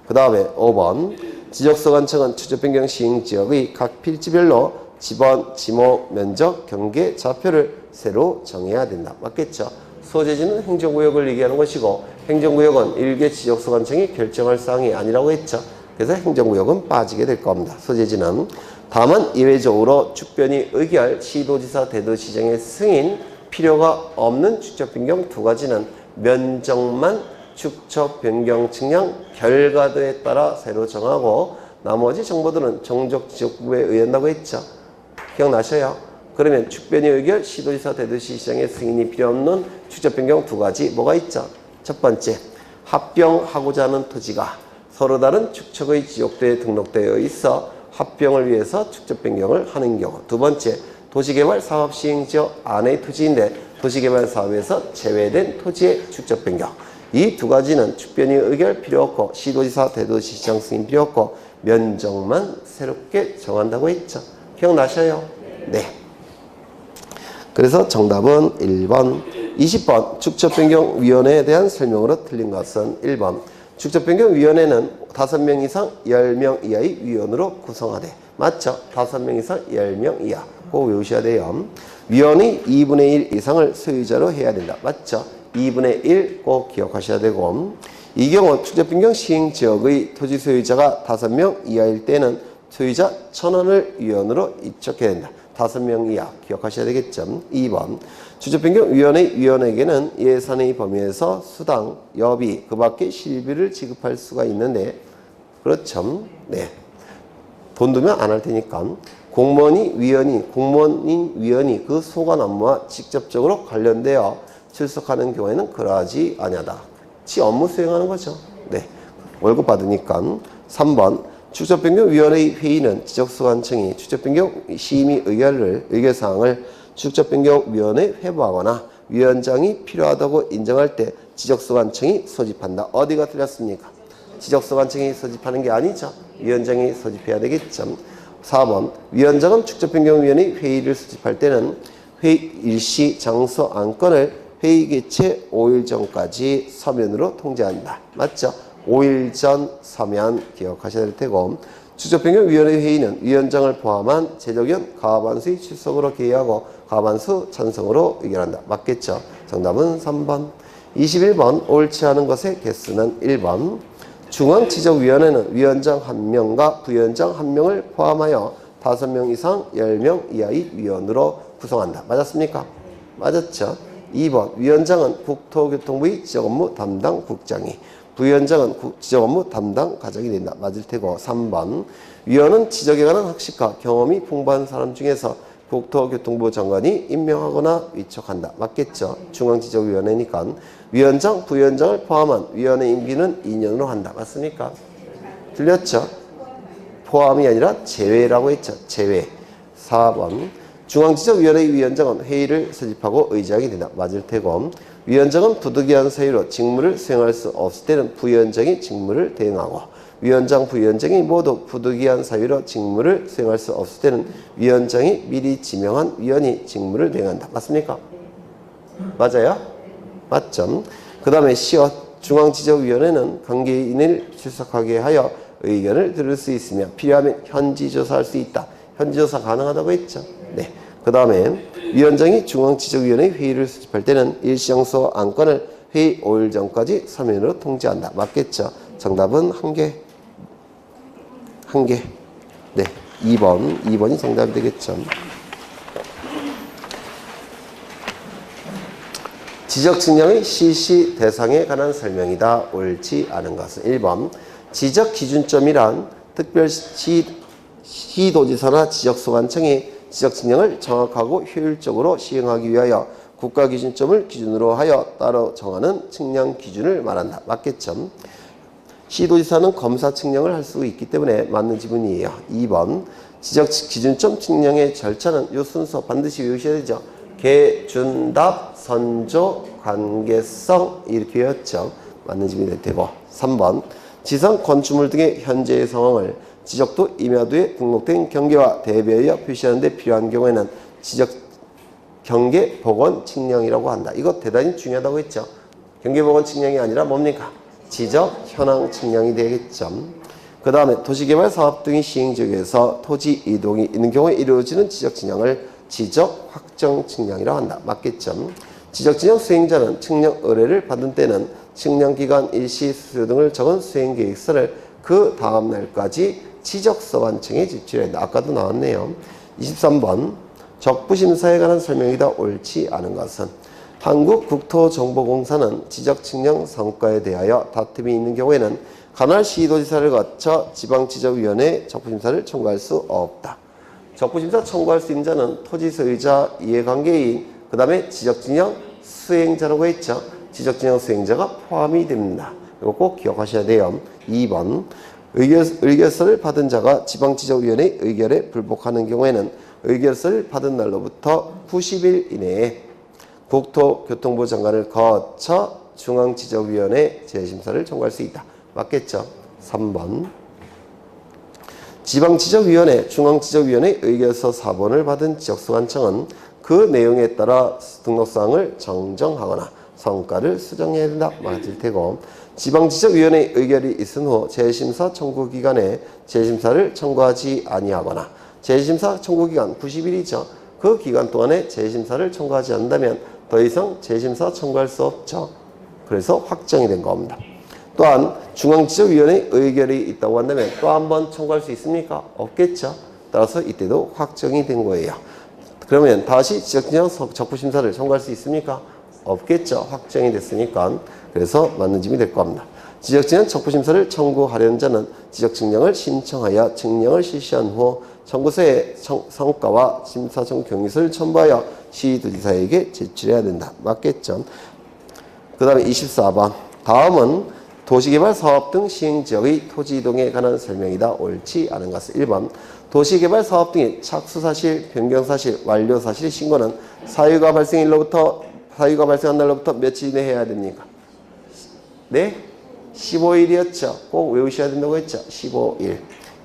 그 다음에 5번 지적소관청은 축적 변경 시행 지역의 각 필지별로 지번, 지목, 면적, 경계, 좌표를 새로 정해야 된다. 맞겠죠? 소재지는 행정구역을 얘기하는 것이고 행정구역은 일개 지적소관청이 결정할 사항이 아니라고 했죠. 그래서 행정구역은 빠지게 될 겁니다. 소재지는. 다만 예외적으로 축변이 의결, 시도지사, 대도시장의 승인 필요가 없는 축적 변경 두 가지는 면적만 축적 변경 측량 결과도에 따라 새로 정하고 나머지 정보들은 정적지적부에 의한다고 했죠. 기억나셔요? 그러면 축변이 의결, 시도지사, 대도시장의 승인이 필요 없는 축적 변경 두 가지 뭐가 있죠? 첫 번째, 합병하고자 하는 토지가 서로 다른 축척의 지역도에 등록되어 있어 합병을 위해서 축적 변경을 하는 경우. 두 번째, 도시개발 사업 시행지역 안의 토지인데 도시개발 사업에서 제외된 토지의 축적 변경. 이 두 가지는 축변이 의결 필요 없고 시도지사, 대도시장 승인 필요 없고 면적만 새롭게 정한다고 했죠. 기억나셔요? 네. 그래서 정답은 1번. 20번 축적변경위원회에 대한 설명으로 틀린 것은 1번. 축적변경위원회는 5명 이상 10명 이하의 위원으로 구성하되. 맞죠? 5명 이상 10명 이하. 꼭 외우셔야 돼요. 위원의 2분의 1 이상을 소유자로 해야 된다. 맞죠? 2분의 1 꼭 기억하셔야 되고, 이 경우 축적변경 시행지역의 토지 소유자가 5명 이하일 때는 소유자 1,000원을 위원으로 입력해야 된다. 5명 이하 기억하셔야 되겠죠. 2번 축적변경위원회 위원에게는 예산의 범위에서 수당, 여비, 그 밖에 실비를 지급할 수가 있는데, 그렇죠. 네. 돈 두면 안 할 테니까 공무원인 위원이 그 소관 업무와 직접적으로 관련되어 출석하는 경우에는 그러하지 아니하다. 지 업무 수행하는 거죠. 네. 월급 받으니까. 3번 축적변경위원회 회의는 지적소관청이 축적변경 심의 의결사항을 축적변경위원회에 회부하거나 위원장이 필요하다고 인정할 때 지적소관청이 소집한다. 어디가 틀렸습니까? 지적소관청이 소집하는 게 아니죠. 위원장이 소집해야 되겠죠. 4번 위원장은 축적변경위원회 회의를 소집할 때는 회의 일시, 장소, 안건을 회의 개최 5일 전까지 서면으로 통지한다. 맞죠? 5일 전 서면 기억하셔야 될 테고, 축적변경위원회 회의는 위원장을 포함한 재적위원 과반수의 출석으로 개의하고 과반수 찬성으로 의결한다. 맞겠죠? 정답은 3번. 21번 옳지 않은 것의 개수는 1번. 중앙지적위원회는 위원장 1명과 부위원장 1명을 포함하여 5명 이상 10명 이하의 위원으로 구성한다. 맞았습니까? 맞았죠? 2번 위원장은 국토교통부의 지적업무 담당 국장이, 부위원장은 지적업무 담당 과장이 된다. 맞을 테고. 3번 위원은 지적에 관한 학식과 경험이 풍부한 사람 중에서 국토교통부 장관이 임명하거나 위촉한다. 맞겠죠? 중앙지적위원회니까 위원장, 부위원장을 포함한 위원회 임기는 2년으로 한다. 맞습니까? 들렸죠? 포함이 아니라 제외라고 했죠. 제외. 4번 중앙지적위원회 위원장은 회의를 소집하고 의지하게 된다. 맞을 테고 위원장은 부득이한 사유로 직무를 수행할 수 없을 때는 부위원장이 직무를 대행하고 위원장, 부위원장이 모두 부득이한 사유로 직무를 수행할 수 없을 때는 위원장이 미리 지명한 위원이 직무를 대행한다. 맞습니까? 맞아요? 맞죠? 그 다음에 시어 중앙지적위원회는 관계인을 출석하게 하여 의견을 들을 수 있으며 필요하면 현지조사할 수 있다. 현지조사 가능하다고 했죠. 네. 그 다음에 위원장이 중앙지적위원회 회의를 수집할 때는 일시장소 안건을 회의 5일 전까지 서면으로 통지한다. 맞겠죠? 정답은 한 개. 네. 2번이 정답이 되겠죠. 지적 측량의 실시 대상에 관한 설명이다. 옳지 않은 것은 1번 지적 기준점이란 특별시도지사나 지적소관청이 지적 측량을 정확하고 효율적으로 시행하기 위하여 국가기준점을 기준으로 하여 따로 정하는 측량 기준을 말한다. 맞겠죠? 시도지사는 검사 측량을 할 수 있기 때문에 맞는 지문이에요. 2번 지적 기준점 측량의 절차는 이 순서 반드시 외우셔야 되죠. 개준답, 선조, 관계성 이렇게 외웠죠. 맞는 지문이 될 테고 3번 지상 건축물 등의 현재의 상황을 지적도 임야도에 등록된 경계와 대비하여 표시하는 데 필요한 경우에는 지적 경계 복원 측량이라고 한다. 이거 대단히 중요하다고 했죠. 경계 복원 측량이 아니라 뭡니까? 지적 현황 측량이 되겠죠. 그 다음에 도시개발 사업 등의 시행 지역에서 토지 이동이 있는 경우에 이루어지는 지적 측량을 지적 확정 측량이라고 한다. 맞겠죠. 지적 측량 수행자는 측량 의뢰를 받은 때는 측량기간 일시 수요 등을 적은 수행계획서를 그 다음 날까지 지적소관청에 제출해야 한다. 아까도 나왔네요. 23번 적부심사에 관한 설명이다. 옳지 않은 것은 한국국토정보공사는 지적 측량 성과에 대하여 다툼이 있는 경우에는 관할 시도지사를 거쳐 지방지적위원회에 적부심사를 청구할 수 없다. 적부심사 청구할 수 있는 자는 토지 소유자, 이해관계인, 그 다음에 지적측량 수행자라고 했죠. 지적측량 수행자가 포함이 됩니다. 이거 꼭 기억하셔야 돼요. 2번 의결서를 받은 자가 지방지적위원회 의결에 불복하는 경우에는 의결서를 받은 날로부터 90일 이내에 국토교통부 장관을 거쳐 중앙지적위원회 재심사를 청구할 수 있다. 맞겠죠? 3번 지방지적위원회, 중앙지적위원회 의결서 4번을 받은 지적소관청은 그 내용에 따라 등록사항을 정정하거나 성과를 수정해야 된다. 맞을 테고 지방지적위원회 의결이 있은 후 재심사 청구 기간에 재심사를 청구하지 아니하거나 재심사 청구기간 90일이죠. 그 기간 동안에 재심사를 청구하지 않는다면 더 이상 재심사 청구할 수 없죠. 그래서 확정이 된 겁니다. 또한 중앙지적위원회 의결이 있다고 한다면 또 한 번 청구할 수 있습니까? 없겠죠. 따라서 이때도 확정이 된 거예요. 그러면 다시 지적측량 적부심사를 청구할 수 있습니까? 없겠죠. 확정이 됐으니까. 그래서 맞는 짐이 될 겁니다. 지적측량 적부심사를 청구하려는 자는 지적측량을 신청하여 측량을 실시한 후 청구서의 성과와 심사청 경위서를 첨부하여 시도지사에게 제출해야 된다. 맞겠죠? 그 다음에 24번. 다음은 도시개발 사업 등 시행지역의 토지이동에 관한 설명이다. 옳지 않은 것은 1번 도시개발 사업 등의 착수사실, 변경사실, 완료사실 신고는 사유가 발생한 날로부터 며칠 이내 해야 됩니까? 네? 15일이었죠. 꼭 외우셔야 된다고 했죠. 15일.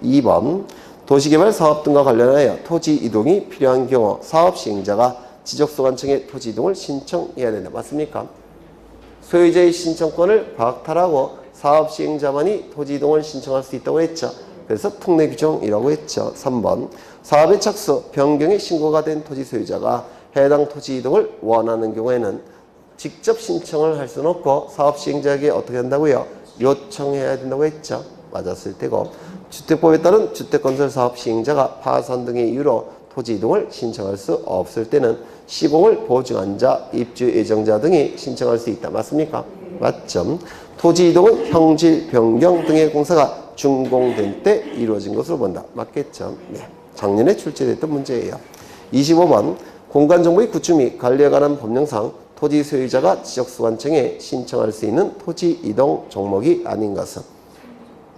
2번 도시개발 사업 등과 관련하여 토지 이동이 필요한 경우 사업 시행자가 지적소관청에 토지 이동을 신청해야 된다. 맞습니까? 소유자의 신청권을 박탈하고 사업 시행자만이 토지 이동을 신청할 수 있다고 했죠. 그래서 특례 규정이라고 했죠. 3번 사업의 착수, 변경의 신고가 된 토지 소유자가 해당 토지 이동을 원하는 경우에는 직접 신청을 할 수는 없고 사업 시행자에게 어떻게 한다고요? 요청해야 된다고 했죠. 맞았을 테고 주택법에 따른 주택건설 사업 시행자가 파산 등의 이유로 토지 이동을 신청할 수 없을 때는 시공을 보증한 자, 입주 예정자 등이 신청할 수 있다. 맞습니까? 맞죠? 토지 이동은 형질, 변경 등의 공사가 준공된 때 이루어진 것으로 본다. 맞겠죠? 네. 작년에 출제됐던 문제예요. 25번 공간정보의 구축 및 관리에 관한 법령상 토지 소유자가 지적소관청에 신청할 수 있는 토지 이동 종목이 아닌 것은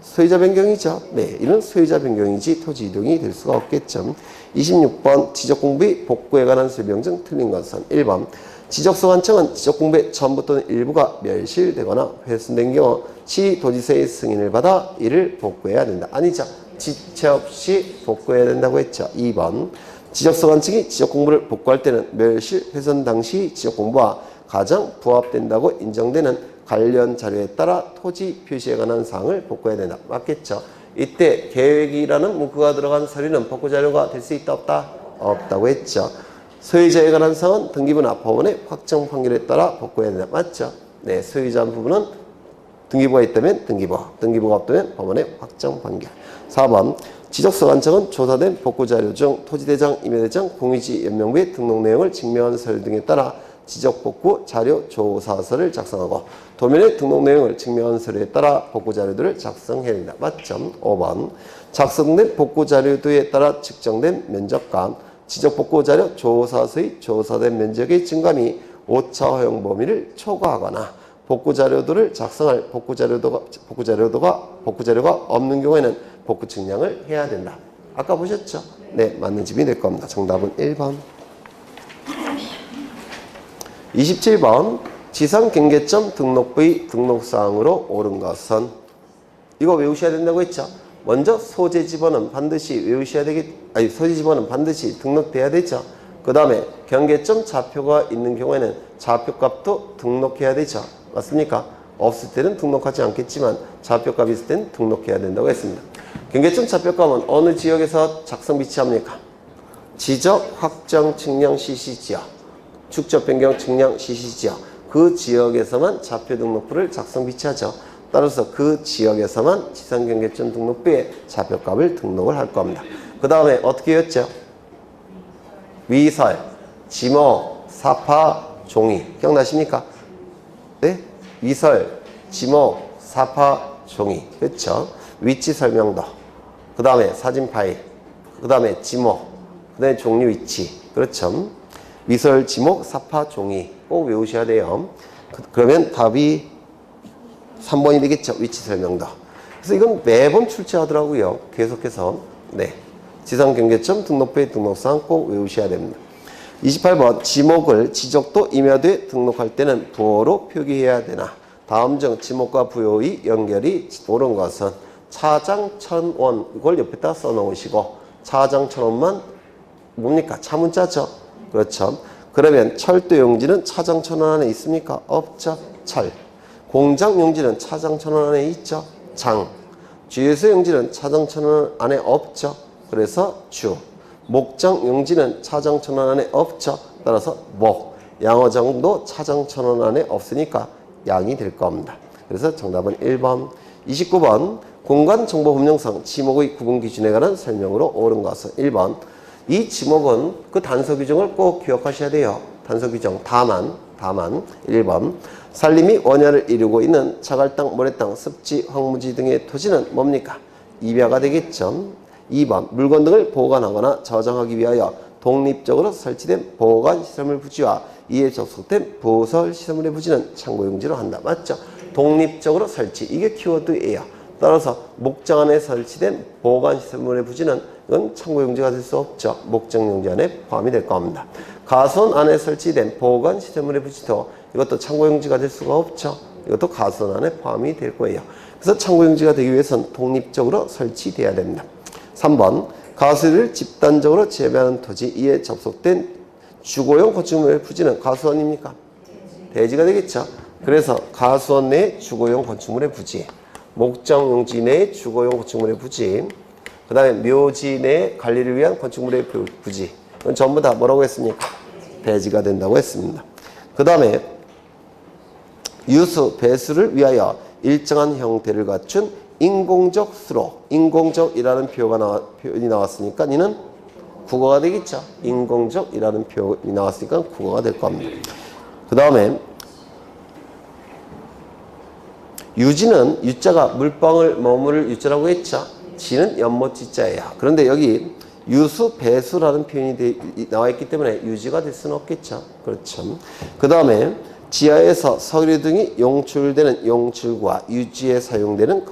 소유자 변경이죠. 네, 이는 소유자 변경이지 토지 이동이 될 수가 없겠죠. 26번 지적공부의 복구에 관한 설명 중 틀린 것은 1번 지적소관청은 지적공부의 전부 또는 일부가 멸실되거나 훼손된 경우 시도지사의 승인을 받아 이를 복구해야 된다. 아니죠. 지체 없이 복구해야 된다고 했죠. 2번 지적소관청이 지적공부를 복구할 때는 멸실 훼손 당시 지적공부와 가장 부합된다고 인정되는 관련 자료에 따라 토지 표시에 관한 사항을 복구해야 된다. 맞겠죠? 이때 계획이라는 문구가 들어간 서류는 복구 자료가 될 수 있다 없다? 없다고 했죠. 소유자에 관한 사항은 등기부나 법원의 확정 판결에 따라 복구해야 된다. 맞죠? 네, 소유자 부분은 등기부가 있다면 등기부, 등기부가 없다면 법원의 확정 판결. 4번 지적소관청은 조사된 복구 자료 중 토지대장, 임야대장, 공유지 연명부의 등록 내용을 증명하는 서류 등에 따라 지적복구 자료 조사서를 작성하고 도면의 등록 내용을 증명하는 서류에 따라 복구 자료들을 작성해야 된다. 맞죠? 5번 작성된 복구 자료들에 따라 측정된 면적과 지적복구 자료 조사서의 조사된 면적의 증감이 오차 허용 범위를 초과하거나 복구 자료들을 작성할 복구 자료가 없는 경우에는 복구 측량을 해야 된다. 아까 보셨죠? 네, 맞는 집이 될 겁니다. 정답은 1번. 27번 지상경계점 등록부의 등록사항으로 옳은 것은 이거 외우셔야 된다고 했죠. 먼저 소재 지번은 반드시 외우셔야 소재 지번은 반드시 등록돼야 되죠. 그 다음에 경계점 좌표가 있는 경우에는 좌표값도 등록해야 되죠. 맞습니까? 없을 때는 등록하지 않겠지만 좌표값이 있을 때는 등록해야 된다고 했습니다. 경계점 좌표값은 어느 지역에서 작성 비치합니까? 지적, 확정, 측량, CC지역, 축적, 변경, 측량, CC지역 그 지역에서만 좌표 등록부를 작성 비치하죠. 따라서 그 지역에서만 지상경계점 등록부에 좌표값을 등록을 할 겁니다. 그 다음에 어떻게 했죠? 위설, 지목, 사파, 종이 기억나십니까? 네? 위설, 지목, 사파, 종이 그렇죠? 위치 설명도 그 다음에 사진 파일 그 다음에 지목 그 다음에 종류 위치 그렇죠? 위설, 지목, 사파, 종이 꼭 외우셔야 돼요. 그러면 답이 3번이 되겠죠. 위치 설명도. 그래서 이건 매번 출제하더라고요. 계속해서. 네. 지상경계점 등록부의 등록사항 꼭 외우셔야 됩니다. 28번 지목을 지적도 임야도에 등록할 때는 부호로 표기해야 되나. 다음 중 지목과 부호의 연결이 옳은 것은 차장천원 이걸 옆에다 써놓으시고 차장천원만 뭡니까? 차문자죠. 그렇죠. 그러면 철도용지는 차장천원 안에 있습니까? 없죠. 철. 공장용지는 차장천원 안에 있죠. 장. 주유소용지는 차장천원 안에 없죠. 그래서 주. 목장용지는 차장천원 안에 없죠. 따라서 목. 양어장도 차장천원 안에 없으니까 양이 될 겁니다. 그래서 정답은 1번. 29번 공간정보법령상 지목의 구분 기준에 관한 설명으로 옳은 것은 1번. 이 지목은 그 단서 규정을 꼭 기억하셔야 돼요. 단서 규정 다만 1번 산림이 원야를 이루고 있는 자갈땅, 모래땅, 습지, 황무지 등의 토지는 뭡니까? 입야가 되겠죠. 2번 물건 등을 보관하거나 저장하기 위하여 독립적으로 설치된 보관 시설물 부지와 이에 접속된 부설 시설물의 부지는 창고용지로 한다. 맞죠? 독립적으로 설치 이게 키워드예요. 따라서 목장 안에 설치된 보관 시설물의 부지는 이건 창고용지가 될 수 없죠. 목장용지 안에 포함이 될 겁니다. 가수원 안에 설치된 보관 시설물의 부지도 이것도 창고용지가 될 수가 없죠. 이것도 가수원 안에 포함이 될 거예요. 그래서 창고용지가 되기 위해서는 독립적으로 설치돼야 됩니다. 3번 가수를 집단적으로 재배하는 토지 이에 접속된 주거용 건축물의 부지는 가수원입니까? 대지가 되겠죠. 그래서 가수원 내 주거용 건축물의 부지, 목장용지 내 주거용 건축물의 부지, 그 다음에 묘지 내 관리를 위한 건축물의 부지 이건 전부 다 뭐라고 했습니까? 대지가 된다고 했습니다. 그 다음에 유수, 배수를 위하여 일정한 형태를 갖춘 인공적 수로, 인공적이라는 표현이 나왔으니까 이는 국어가 되겠죠. 인공적이라는 표현이 나왔으니까 국어가 될 겁니다. 그 다음에 유지는 유자가 물방울 머무를 유자라고 했죠. 지는 연못지자예요. 그런데 여기 유수, 배수라는 표현이 나와 있기 때문에 유지가 될 수는 없겠죠. 그렇죠. 그 다음에 지하에서 석유 등이 용출되는 용출과 유지에 사용되는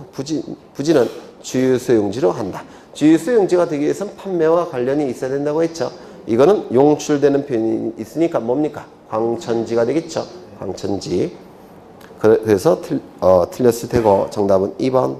부지는 주유소 용지로 한다. 주유소 용지가 되기 위해서는 판매와 관련이 있어야 된다고 했죠. 이거는 용출되는 표현이 있으니까 뭡니까? 광천지가 되겠죠. 광천지. 그래서 틀렸을 테고 정답은 2번.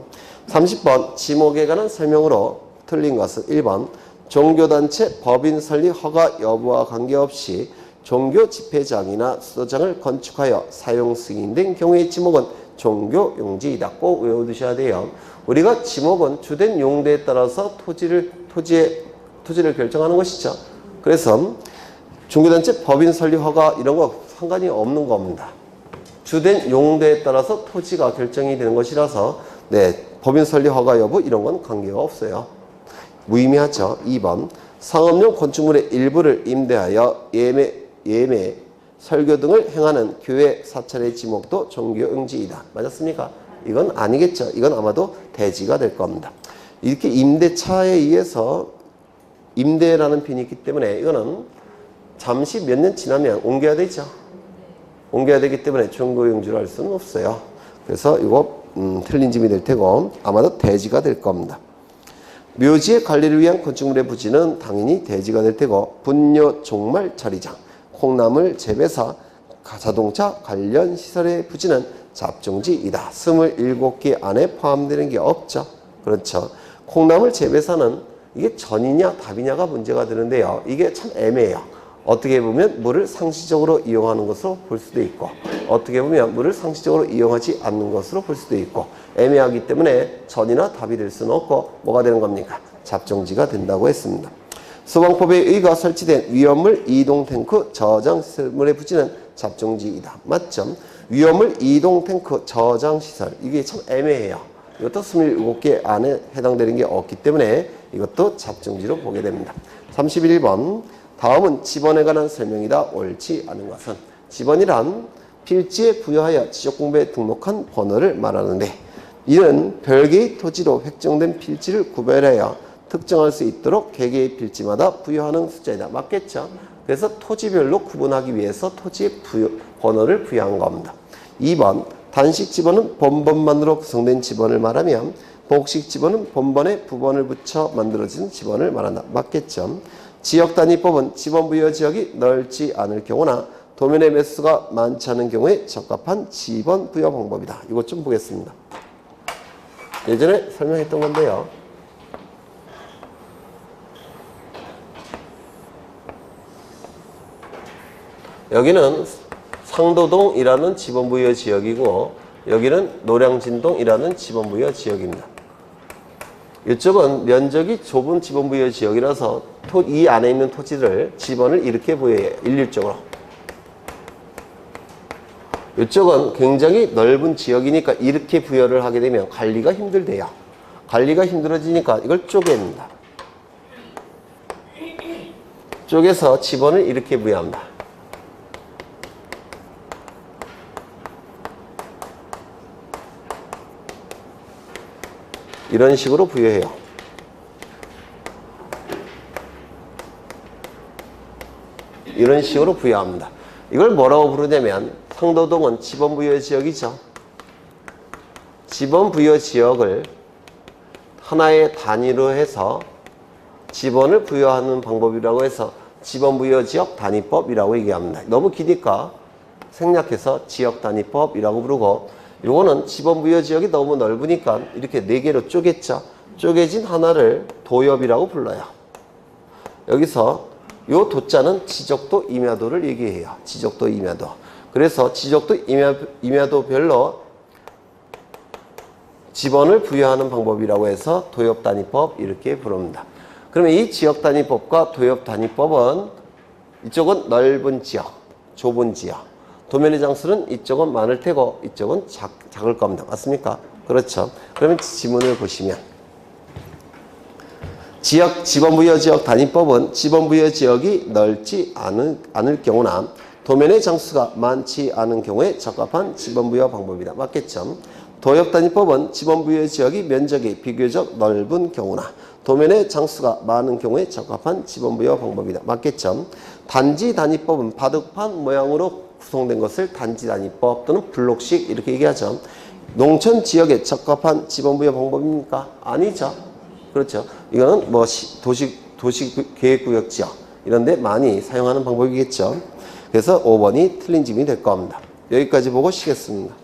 30번 지목에 관한 설명으로 틀린 것은 1번 종교단체 법인 설립 허가 여부와 관계없이 종교 집회장이나 수도장을 건축하여 사용 승인된 경우의 지목은 종교용지이다. 꼭 외워두셔야 돼요. 우리가 지목은 주된 용도에 따라서 토지를 결정하는 것이죠. 그래서 종교단체 법인 설립 허가 이런 거 상관이 없는 겁니다. 주된 용도에 따라서 토지가 결정이 되는 것이라서 법인 설립 허가 여부 이런 건 관계가 없어요. 무의미하죠. 2번 상업용 건축물의 일부를 임대하여 예매, 설교 등을 행하는 교회 사찰의 지목도 종교용지이다. 맞았습니까? 이건 아니겠죠. 이건 아마도 대지가 될 겁니다. 이렇게 임대차에 의해서 임대라는 표현이 있기 때문에 이거는 잠시 몇 년 지나면 옮겨야 되죠. 옮겨야 되기 때문에 종교용지로 할 수는 없어요. 그래서 이거 틀린 점이 될 테고 아마도 대지가 될 겁니다. 묘지의 관리를 위한 건축물의 부지는 당연히 대지가 될 테고 분뇨 종말 처리장, 콩나물 재배사, 자동차 관련 시설의 부지는 잡종지이다. 27개 안에 포함되는 게 없죠. 그렇죠. 콩나물 재배사는 이게 전이냐 답이냐가 문제가 되는데요. 이게 참 애매해요. 어떻게 보면 물을 상시적으로 이용하는 것으로 볼 수도 있고 어떻게 보면 물을 상시적으로 이용하지 않는 것으로 볼 수도 있고 애매하기 때문에 전이나 답이 될 수는 없고 뭐가 되는 겁니까? 잡종지가 된다고 했습니다. 소방법에 의거 설치된 위험물 이동 탱크 저장 시설물의 부지는 잡종지이다. 맞죠? 위험물 이동 탱크 저장 시설 이게 참 애매해요. 이것도 27개 안에 해당되는 게 없기 때문에 이것도 잡종지로 보게 됩니다. 31번 다음은 지번에 관한 설명이다. 옳지 않은 것은 지번이란 필지에 부여하여 지적공부에 등록한 번호를 말하는데 이는 별개의 토지로 획정된 필지를 구별하여 특정할 수 있도록 개개의 필지마다 부여하는 숫자이다. 맞겠죠? 그래서 토지별로 구분하기 위해서 토지의 번호를 부여한 겁니다. 2번 단식 지번은 번번만으로 구성된 지번을 말하면 복식 지번은 번번에 부번을 붙여 만들어진 지번을 말한다. 맞겠죠? 지역단위법은 지번 부여 지역이 넓지 않을 경우나 도면의 매수가 많지 않은 경우에 적합한 지번 부여 방법이다. 이것 좀 보겠습니다. 예전에 설명했던 건데요. 여기는 상도동이라는 지번부여 지역이고 여기는 노량진동이라는 지번부여 지역입니다. 이쪽은 면적이 좁은 지번부여 지역이라서 이 안에 있는 토지를 지번을 이렇게 부여해요. 일률적으로. 이쪽은 굉장히 넓은 지역이니까 이렇게 부여를 하게 되면 관리가 힘들대요. 관리가 힘들어지니까 이걸 쪼갭니다. 쪼개서 지번을 이렇게 부여합니다. 이런 식으로 부여해요. 이런 식으로 부여합니다. 이걸 뭐라고 부르냐면 상도동은 지번부여 지역이죠. 지번부여 지역을 하나의 단위로 해서 지번을 부여하는 방법이라고 해서 지번부여 지역 단위법이라고 얘기합니다. 너무 기니까 생략해서 지역 단위법이라고 부르고 요거는 지번부여 지역이 너무 넓으니까 이렇게 4개로 쪼갰죠. 쪼개진 하나를 도엽이라고 불러요. 여기서 요 도자는 지적도 임야도를 얘기해요. 지적도 임야도. 그래서 지적도 임야도별로 지번을 부여하는 방법이라고 해서 도엽단위법 이렇게 부릅니다. 그러면 이 지역단위법과 도엽단위법은 이쪽은 넓은 지역, 좁은 지역. 도면의 장수는 이쪽은 많을 테고 이쪽은 작을 겁니다. 맞습니까? 그렇죠. 그러면 지문을 보시면 지번부여 지역 단위법은 지번부여 지역이 넓지 않을 경우나 도면의 장수가 많지 않은 경우에 적합한 지번부여 방법이다. 맞겠죠? 도엽단위법은 지번부여 지역이 면적이 비교적 넓은 경우나 도면의 장수가 많은 경우에 적합한 지번부여 방법이다. 맞겠죠? 단지 단위법은 바둑판 모양으로 구성된 것을 단지 단위법 또는 블록식 이렇게 얘기하죠. 농촌 지역에 적합한 지번부여 방법입니까? 아니죠. 그렇죠. 이거는 뭐 도시 계획구역 지역 이런 데 많이 사용하는 방법이겠죠. 그래서 5번이 틀린 질문이 될 겁니다. 여기까지 보고 쉬겠습니다.